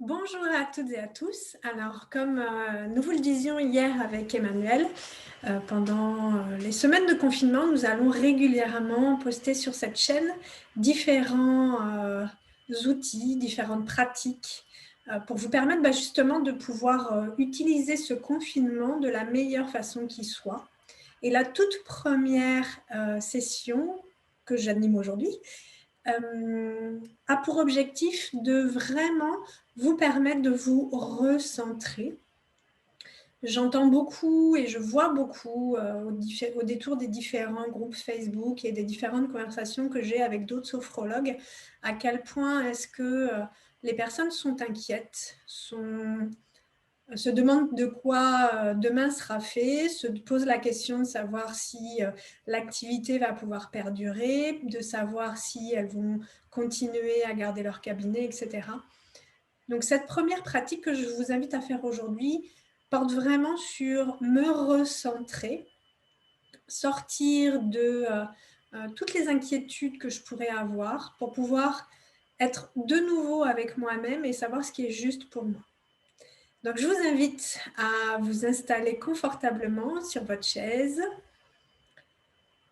Bonjour à toutes et à tous. Alors, comme nous vous le disions hier avec Emmanuel, pendant les semaines de confinement, nous allons régulièrement poster sur cette chaîne différents outils, différentes pratiques pour vous permettre justement de pouvoir utiliser ce confinement de la meilleure façon qui soit. Et la toute première session que j'anime aujourd'hui a pour objectif de vraiment vous permettre de vous recentrer. J'entends beaucoup et je vois beaucoup au détour des différents groupes Facebook et des différentes conversations que j'ai avec d'autres sophrologues, à quel point est-ce que les personnes sont inquiètes, se demandent de quoi demain sera fait, se posent la question de savoir si l'activité va pouvoir perdurer, de savoir si elles vont continuer à garder leur cabinet, etc. Donc cette première pratique que je vous invite à faire aujourd'hui porte vraiment sur me recentrer, sortir de toutes les inquiétudes que je pourrais avoir pour pouvoir être de nouveau avec moi-même et savoir ce qui est juste pour moi. Donc, je vous invite à vous installer confortablement sur votre chaise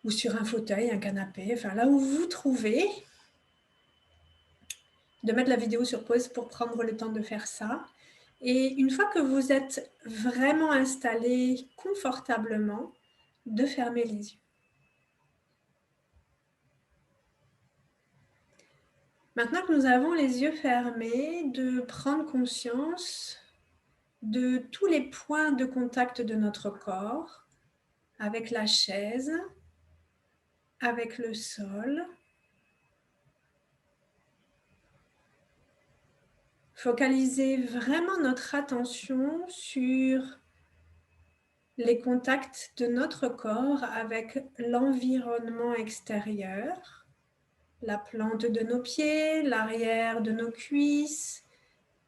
ou sur un fauteuil, un canapé, enfin là où vous vous trouvez, de mettre la vidéo sur pause pour prendre le temps de faire ça. Et une fois que vous êtes vraiment installé confortablement, de fermer les yeux. Maintenant que nous avons les yeux fermés, de prendre conscience de tous les points de contact de notre corps avec la chaise, avec le sol. Focaliser vraiment notre attention sur les contacts de notre corps avec l'environnement extérieur, la plante de nos pieds, l'arrière de nos cuisses,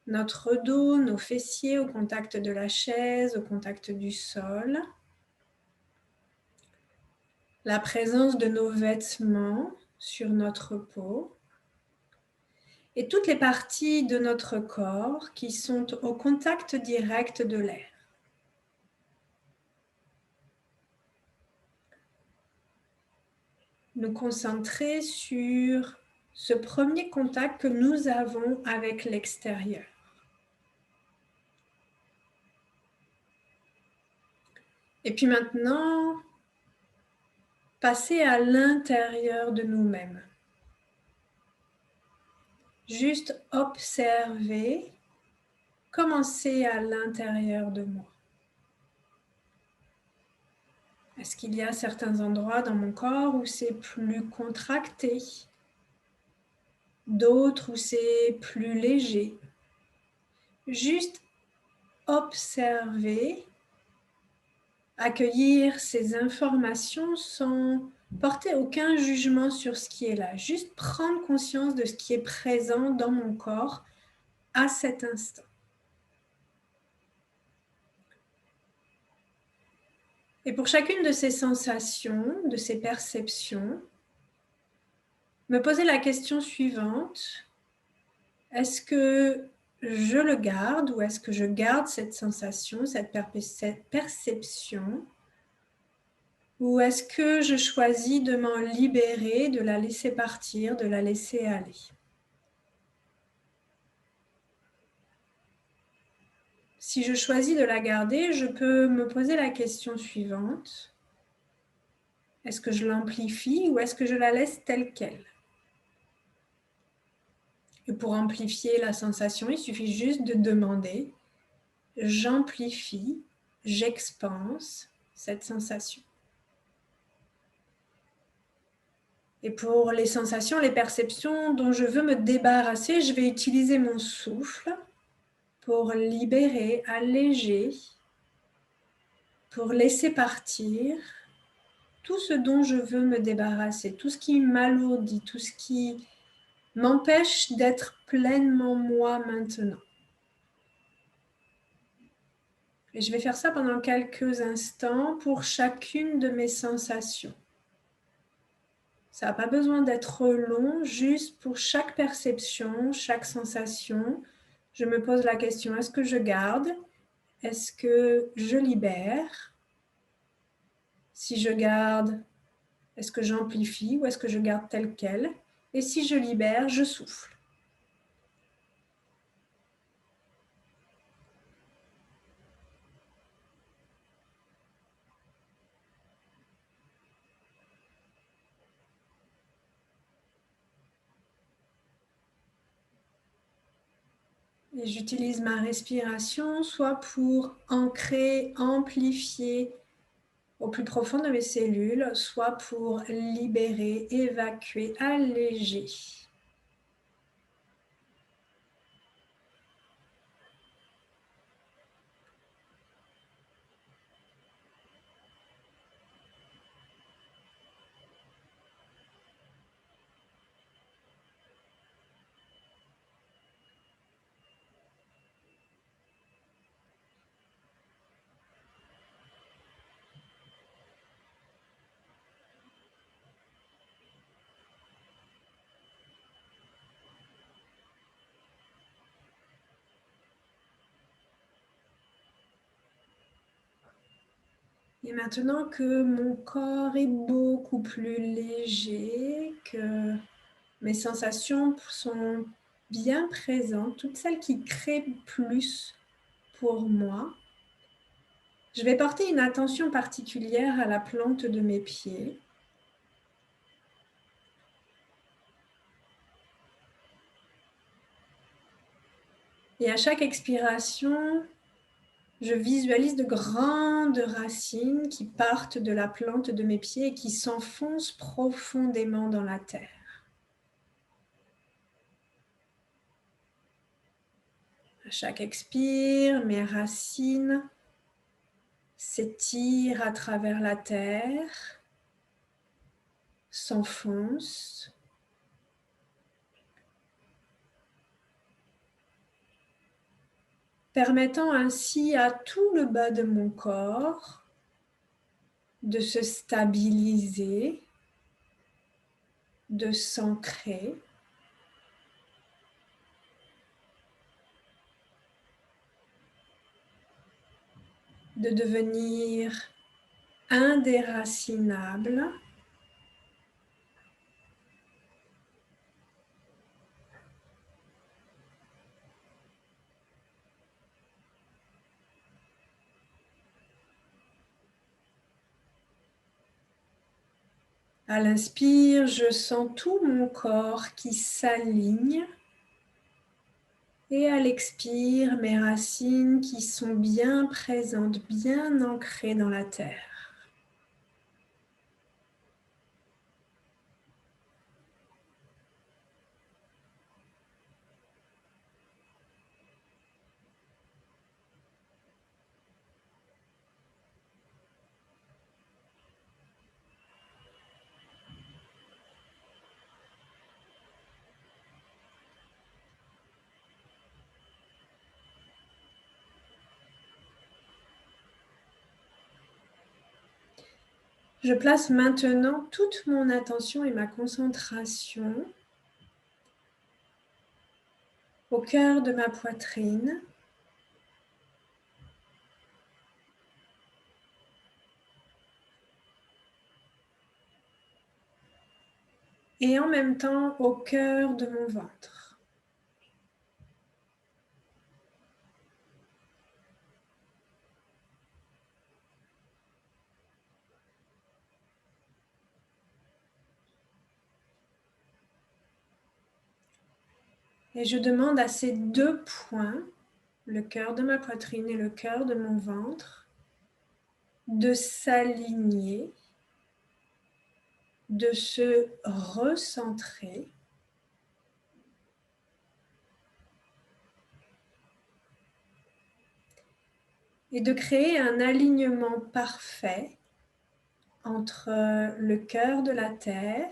notre dos, nos fessiers au contact de la chaise, au contact du sol, la présence de nos vêtements sur notre peau et toutes les parties de notre corps qui sont au contact direct de l'air. Nous concentrer sur ce premier contact que nous avons avec l'extérieur. Et puis maintenant, passer à l'intérieur de nous-mêmes. Juste observer, commencer à l'intérieur de moi. Est-ce qu'il y a certains endroits dans mon corps où c'est plus contracté, d'autres où c'est plus léger? Juste observer, accueillir ces informations sans porter aucun jugement sur ce qui est là. Juste prendre conscience de ce qui est présent dans mon corps à cet instant. Et pour chacune de ces sensations, de ces perceptions, me poser la question suivante. Est-ce que je le garde ou est-ce que je garde cette sensation, cette perception? Ou est-ce que je choisis de m'en libérer, de la laisser partir, de la laisser aller? Si je choisis de la garder, je peux me poser la question suivante. Est-ce que je l'amplifie ou est-ce que je la laisse telle qu'elle? Et pour amplifier la sensation, il suffit juste de demander, j'amplifie, j'expanse cette sensation. Et pour les sensations, les perceptions dont je veux me débarrasser, je vais utiliser mon souffle pour libérer, alléger, pour laisser partir tout ce dont je veux me débarrasser, tout ce qui m'alourdit, tout ce qui m'empêche d'être pleinement moi maintenant. Et je vais faire ça pendant quelques instants pour chacune de mes sensations. Ça n'a pas besoin d'être long, juste pour chaque perception, chaque sensation, Je me pose la question, est-ce que je garde? Est-ce que je libère? Si je garde, est-ce que j'amplifie ou est-ce que je garde tel quel? Et si je libère, je souffle. Et j'utilise ma respiration soit pour ancrer, amplifier au plus profond de mes cellules, soit pour libérer, évacuer, alléger. Et maintenant que mon corps est beaucoup plus léger, que mes sensations sont bien présentes, toutes celles qui créent plus pour moi, je vais porter une attention particulière à la plante de mes pieds. Et à chaque expiration, je visualise de grandes racines qui partent de la plante de mes pieds et qui s'enfoncent profondément dans la terre. À chaque expire, mes racines s'étirent à travers la terre, s'enfoncent, permettant ainsi à tout le bas de mon corps de se stabiliser, de s'ancrer, de devenir indéracinable, à l'inspire, je sens tout mon corps qui s'aligne. Et à l'expire, mes racines qui sont bien présentes, bien ancrées dans la terre. Je place maintenant toute mon attention et ma concentration au cœur de ma poitrine. Et en même temps au cœur de mon ventre. Et je demande à ces deux points, le cœur de ma poitrine et le cœur de mon ventre, de s'aligner, de se recentrer et de créer un alignement parfait entre le cœur de la terre,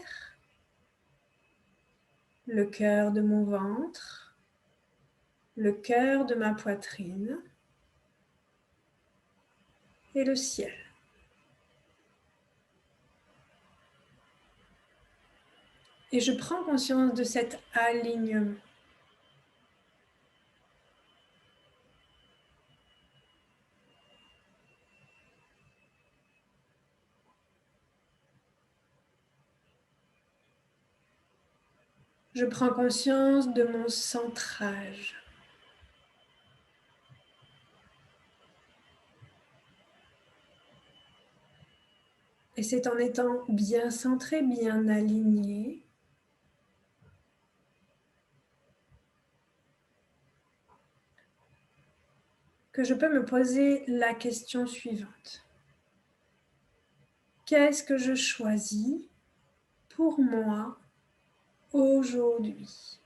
le cœur de mon ventre, le cœur de ma poitrine et le ciel. Et je prends conscience de cet alignement. Je prends conscience de mon centrage. Et c'est en étant bien centré, bien aligné, que je peux me poser la question suivante. Qu'est-ce que je choisis pour moi aujourd'hui?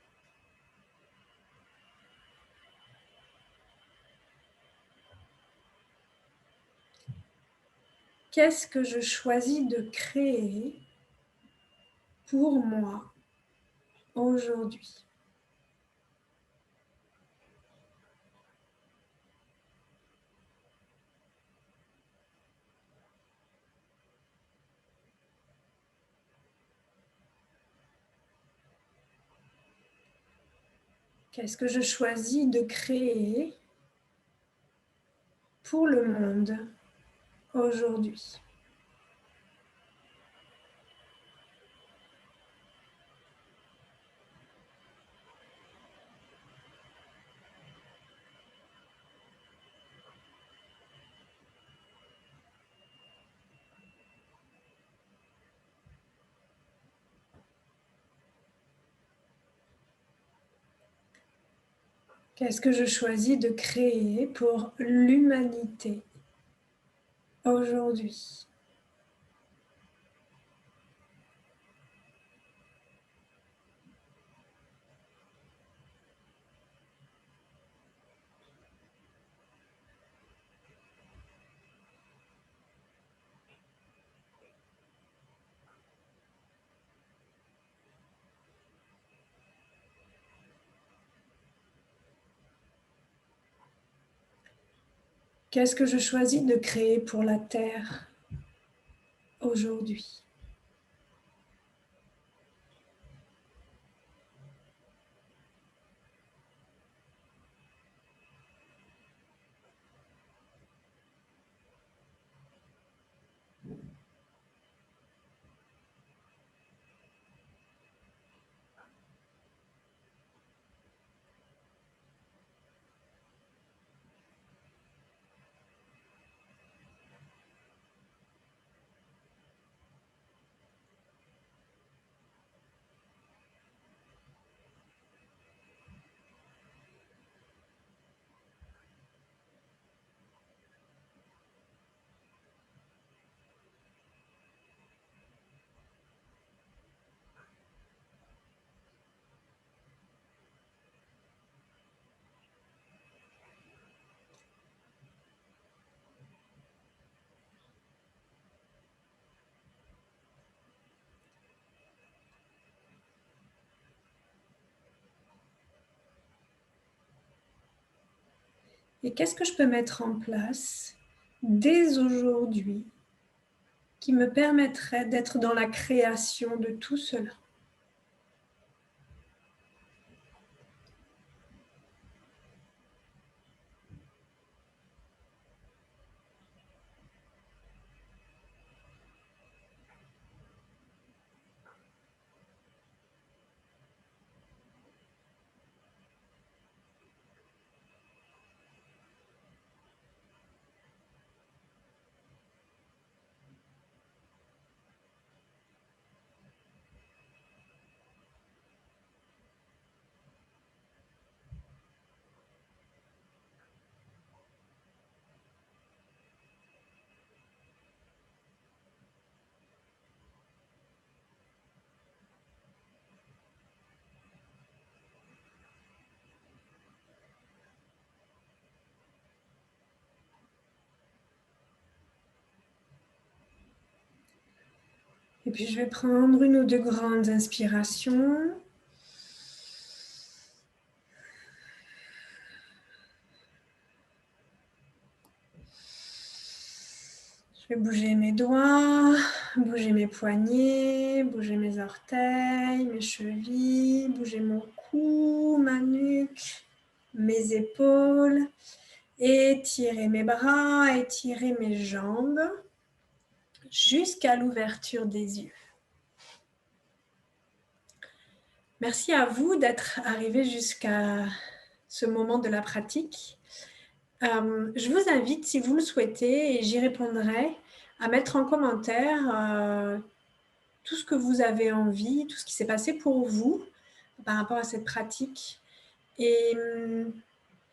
Qu'est-ce que je choisis de créer pour moi aujourd'hui? Qu'est-ce que je choisis de créer pour le monde aujourd'hui? Qu'est-ce que je choisis de créer pour l'humanité aujourd'hui? Qu'est-ce que je choisis de créer pour la Terre aujourd'hui? Et qu'est-ce que je peux mettre en place dès aujourd'hui qui me permettrait d'être dans la création de tout cela? Et puis je vais prendre une ou deux grandes inspirations. Je vais bouger mes doigts, bouger mes poignets, bouger mes orteils, mes chevilles, bouger mon cou, ma nuque, mes épaules, étirer mes bras, étirer mes jambes jusqu'à l'ouverture des yeux. Merci à vous d'être arrivés jusqu'à ce moment de la pratique. Je vous invite, si vous le souhaitez, et j'y répondrai, à mettre en commentaire tout ce que vous avez envie, tout ce qui s'est passé pour vous par rapport à cette pratique, et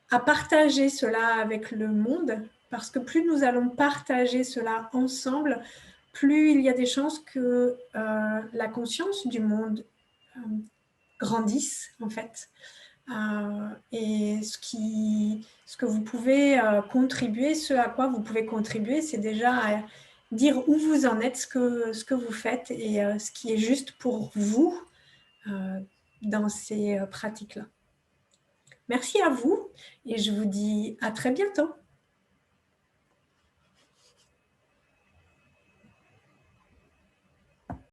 à partager cela avec le monde, parce que plus nous allons partager cela ensemble, plus il y a des chances que la conscience du monde grandisse, en fait. Et ce que vous pouvez contribuer, ce à quoi vous pouvez contribuer, c'est déjà à dire où vous en êtes, ce que vous faites et ce qui est juste pour vous dans ces pratiques-là. Merci à vous et je vous dis à très bientôt.